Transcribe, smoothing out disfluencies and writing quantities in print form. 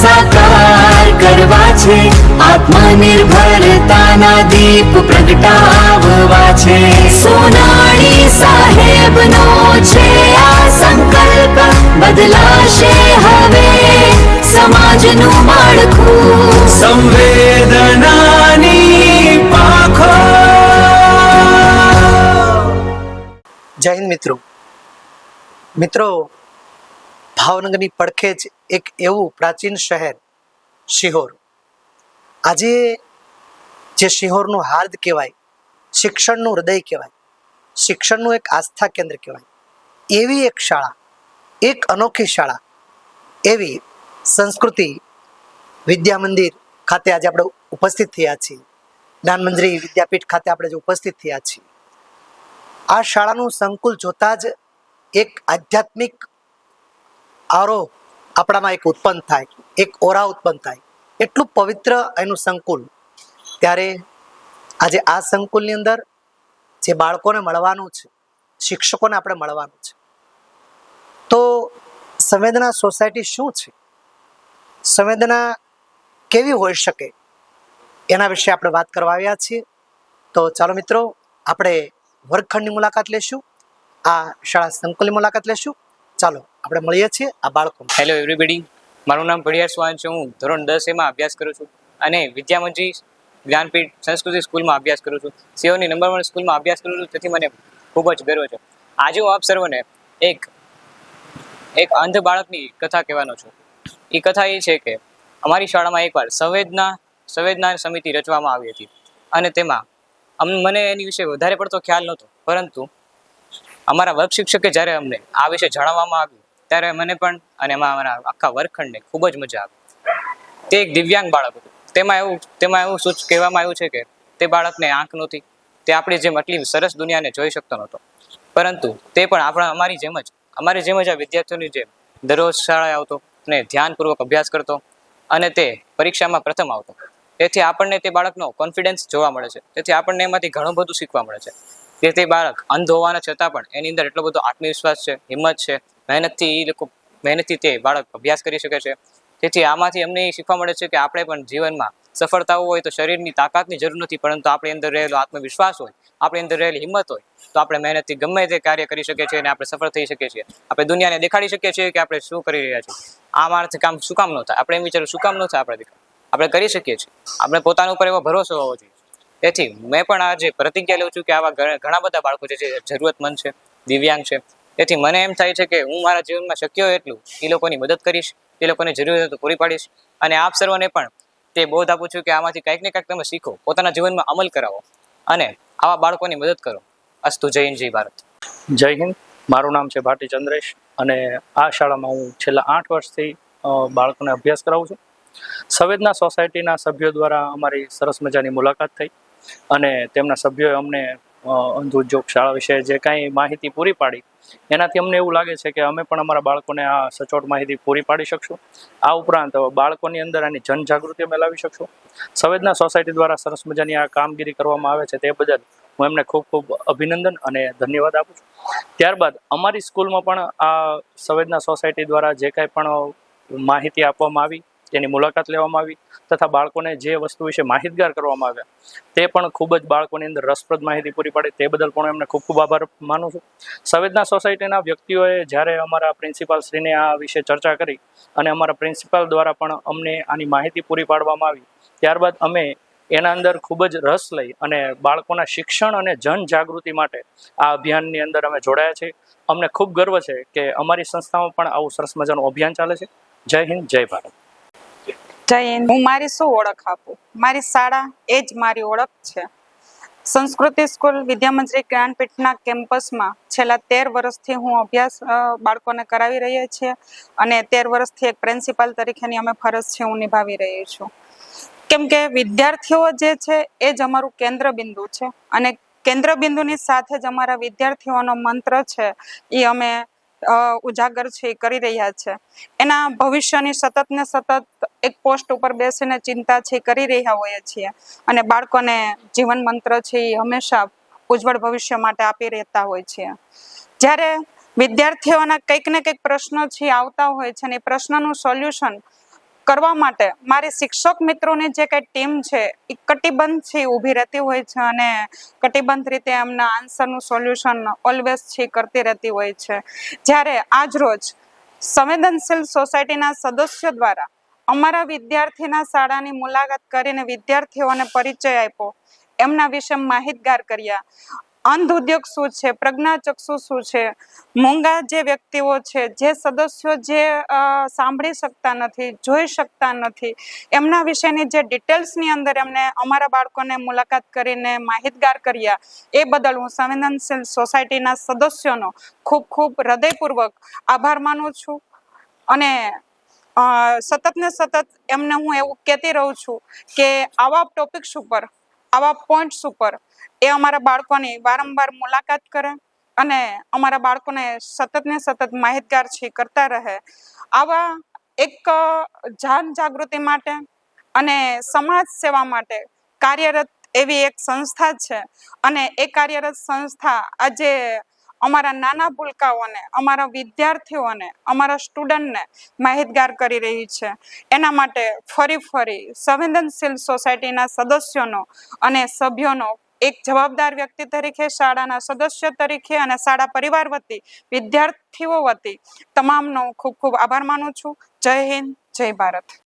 સાકાર કરવા છે, આત્મનિર્ભરતાના દીપ પ્રગટાવવા છે. સોનાણી સાહેબનો છે આ સંકલ્પ, બદલાશે હવે સમાજનું માળખું. સંવેદનાની પાંખો. જય હિન્દ મિત્રો. ભાવનગરની પડખે જ એક એવું પ્રાચીન શહેર શિહોર. આજે જે શિહોરનું હાર્દ કહેવાય, શિક્ષણનું હૃદય કહેવાય, શિક્ષણનું એક આસ્થા કેન્દ્ર કહેવાય, એવી એક શાળા, એક અનોખી શાળા, એવી સંસ્કૃતિ વિદ્યા મંદિર ખાતે આજે આપણે ઉપસ્થિત થયા છીએ. જ્ઞાનમંજરી વિદ્યાપીઠ ખાતે આપણે જે ઉપસ્થિત થયા છીએ, આ શાળાનું સંકુલ જોતા જ એક આધ્યાત્મિક આરોહ આપણામાં એક ઉત્પન્ન થાય, એક ઓરા ઉત્પન્ન થાય. એટલું પવિત્ર એનું સંકુલ. ત્યારે આજે આ સંકુલની અંદર જે બાળકોને મળવાનું છે, શિક્ષકોને આપણે મળવાનું છે, તો સંવેદના સોસાયટી શું છે, સંવેદના કેવી હોઈ શકે, એના વિશે આપણે વાત કરવા આવ્યા છીએ. તો ચાલો મિત્રો, આપણે વર્ગખંડની મુલાકાત લેશું, આ શાળા સંકુલની મુલાકાત લેશું. ચાલો આપણે મળીએ છીએ આ બાળકો. હેલો એવરીબડી, મારું નામ ભડિયાર સુહાન છે. હું ધોરણ 10 એમાં અભ્યાસ કરું છું અને વિદ્યામંજરી જ્ઞાનપીઠ સંસ્કૃતિ સ્કૂલમાં અભ્યાસ કરું છું. સિયોની નંબર 1 સ્કૂલમાં અભ્યાસ કરું છું, તેથી મને ખૂબ જ ગર્વ છે. આજે હું આપ સર્વને એક અંધ બાળકની કથા કહેવાનો છું. એ કથા એ છે કે અમારી શાળામાં એકવાર સંવેદના સમિતિ રચવામાં આવી હતી અને તેમાં મને એની વિશે વધારે પડતો ખ્યાલ નહોતો, પરંતુ અમારા વર્ગ શિક્ષકે જ્યારે અમને આ વિશે જણાવવામાં આવ્યું ત્યારે મને પણ અને અમારા આખા વર્ગખંડને ખૂબ જ મજા આવી. તે એક દિવ્યાંગ બાળક હતું. તેમાં એવું કહેવામાં આવ્યું છે કે તે બાળકને આંખ નહોતી, તે આપણી જેમ આટલી સરસ દુનિયાને જોઈ શકતો નહોતો, પરંતુ તે પણ અમારી જેમ જ આ વિદ્યાર્થીઓની જેમ દરરોજ શાળાએ આવતો અને ધ્યાનપૂર્વક અભ્યાસ કરતો અને તે પરીક્ષામાં પ્રથમ આવતો. તેથી આપણને તે બાળકનો કોન્ફિડન્સ જોવા મળે છે. તેથી આપણને એમાંથી ઘણું બધું શીખવા મળે છે કે તે બાળક અંધ હોવાના છતાં પણ એની અંદર એટલો બધો આત્મવિશ્વાસ છે, હિંમત છે, મહેનતથી તે બાળક અભ્યાસ કરી શકે છે. તેથી આમાંથી અમને એ શીખવા મળે છે કે આપણે પણ જીવનમાં સફળતાઓ હોય તો શરીરની તાકાતની જરૂર નથી, પરંતુ આપણી અંદર રહેલો આત્મવિશ્વાસ હોય, આપણી અંદર રહેલી હિંમત હોય તો આપણે મહેનતથી ગમે તે કાર્ય કરી શકીએ છીએ અને આપણે સફળ થઈ શકીએ છીએ. આપણે દુનિયાને દેખાડી શકીએ છીએ કે આપણે શું કરી રહ્યા છીએ. આ મારાથી કામ શું કામ ન થાય, આપણે એમ વિચારું શું કામ ન થાય, આપણે કરી શકીએ છીએ. આપણે પોતાના ઉપર એવો ભરોસો હોવો જોઈએ. તેથી મેં પણ આજે પ્રતિજ્ઞા લઉં છું કે આવા ઘણા બધા બાળકો છે જે જરૂરતમંદ છે, દિવ્યાંગ છે. તેથી મને એમ થાય છે કે હું મારા જીવનમાં શક્ય હોય એટલું એ લોકોની મદદ કરીશ, એ લોકોને જરૂરિયાતો પૂરી પાડીશ અને આપ સર્વને પણ તે બોધ આપું છું કે આમાંથી કંઈક ને કંઈક તમે શીખો, પોતાના જીવનમાં અમલ કરાવો અને આવા બાળકોની મદદ કરો. અસ્તુ. જય હિન્દ, જય ભારત. જય હિન્દ. મારું નામ છે ભાટી ચંદ્રેશ અને આ શાળામાં હું છેલ્લા 8 વર્ષથી બાળકોને અભ્યાસ કરાવું છું. સંવેદના સોસાયટીના સભ્યો દ્વારા અમારી સરસ મજાની મુલાકાત થઈ અને તેમના સભ્યોએ અમને અંધ ઉદ્યોગ શાળા વિશે જે કાંઈ માહિતી પૂરી પાડી, એનાથી અમને એવું લાગે છે કે અમે પણ અમારા બાળકોને આ સચોટ માહિતી પૂરી પાડી શકશું. આ ઉપરાંત બાળકોની અંદર આની જનજાગૃતિ અમે લાવી શકશું. સંવેદના સોસાયટી દ્વારા સરસ મજાની આ કામગીરી કરવામાં આવે છે, તે બદલ હું એમને ખૂબ ખૂબ અભિનંદન અને ધન્યવાદ આપું છું. ત્યારબાદ અમારી સ્કૂલમાં પણ આ સંવેદના સોસાયટી દ્વારા જે કાંઈ પણ માહિતી આપવામાં આવી, તેની મુલાકાત લેવામાં આવી તથા બાળકોને જે વસ્તુ વિશે માહિતગાર કરવામાં આવ્યા, તે પણ ખૂબ જ બાળકોની અંદર રસપ્રદ માહિતી પૂરી પાડી, તે બદલ પણ એમને ખૂબ ખૂબ આભાર માનું છું. સંવેદના સોસાયટીના વ્યક્તિઓએ જ્યારે અમારા પ્રિન્સિપાલ શ્રીને આ વિશે ચર્ચા કરી અને અમારા પ્રિન્સિપાલ દ્વારા પણ અમને આની માહિતી પૂરી પાડવામાં આવી, ત્યારબાદ અમે એના અંદર ખૂબ જ રસ લઈ અને બાળકોના શિક્ષણ અને જનજાગૃતિ માટે આ અભિયાનની અંદર અમે જોડાયા છીએ. અમને ખૂબ ગર્વ છે કે અમારી સંસ્થામાં પણ આવું સરસ મજાનું અભિયાન ચાલે છે. જય હિન્દ, જય ભારત. જય હિન્દ. હું મારી શું ઓળખ આપું? મારી શાળા એ જ મારી ઓળખ છે. સંસ્કૃતિ સ્કૂલ વિદ્યામંજરી જ્ઞાનપીઠના કેમ્પસમાં છેલ્લા 13 વર્ષથી હું અભ્યાસ બાળકોને કરાવી રહી છે અને 13 વર્ષથી એક પ્રિન્સિપાલ તરીકેની અમે ફરજ છે હું નિભાવી રહી છું. કેમ કે વિદ્યાર્થીઓ જે છે એ જ અમારું કેન્દ્ર બિંદુ છે અને કેન્દ્ર બિંદુની સાથે જ અમારા વિદ્યાર્થીઓનો મંત્ર છે એ અમે ઉજાગર છે એ કરી રહ્યા છે. એના ભવિષ્યની સતત ને સતત એક પોસ્ટ ઉપર બેસીને ચિંતા છે કરી રહ્યા હોઈએ છીએ અને બાળકોને જીવન મંત્ર છે એ હંમેશા ઉજ્જવળ ભવિષ્ય માટે આપી રહેતા હોય છે. જ્યારે વિદ્યાર્થીઓના કંઈક ને કંઈક પ્રશ્નો છે આવતા હોય છે અને એ પ્રશ્નનું સોલ્યુશન કરવા માટે મારી શિક્ષક મિત્રોની જે કઈ ટીમ છે એ કટિબંધથી ઊભી રહેતી હોય છે અને કટિબંધ રીતે એમના આન્સરનું સોલ્યુશન ઓલવેઝ છે કરતી રહેતી હોય છે. જ્યારે આજ રોજ સંવેદનશીલ સોસાયટીના સદસ્યો દ્વારા અમારા વિદ્યાર્થીના શાળાની મુલાકાત કરીને વિદ્યાર્થીઓને પરિચય આપ્યો, એમના વિશે માહિતગાર કર્યા. અંધ ઉદ્યોગ શું છે, પ્રજ્ઞાચક્ષુ શું છે, મૂંગા જે વ્યક્તિઓ છે, જે સદસ્યો જે સાંભળી શકતા નથી, જોઈ શકતા નથી, એમના વિશેની જે ડિટેલ્સની અંદર એમને અમારા બાળકોને મુલાકાત કરીને માહિતગાર કર્યા, એ બદલ હું સંવેદનશીલ સોસાયટીના સદસ્યોનો ખૂબ ખૂબ હૃદયપૂર્વક આભાર માનું છું. અને સતત ને સતત એમને હું એવું કહેતી રહું છું કે આવા ટોપિક્સ ઉપર, આવા પોઈન્ટ્સ ઉપર એ અમારા બાળકોની વારંવાર મુલાકાત કરે અને અમારા બાળકોને સતત ને સતત માહિતગાર છે કરતા રહે. આવા એક જાન જાગૃતિ માટે અને સમાજ સેવા માટે કાર્યરત એવી એક સંસ્થા છે અને એ કાર્યરત સંસ્થા આજે અમારા નાના ભૂલકાઓને, અમારા વિદ્યાર્થીઓને, અમારા સ્ટુડન્ટને માહિતગાર કરી રહી છે. એના માટે ફરી સંવેદનશીલ સોસાયટીના સદસ્યોનો અને સભ્યોનો એક જવાબદાર વ્યક્તિ તરીકે, શાળાના સદસ્ય તરીકે અને શાળા પરિવાર વતી, વિદ્યાર્થીઓ વતી તમામનો ખૂબ ખૂબ આભાર માનું છું. જય હિન્દ, જય ભારત.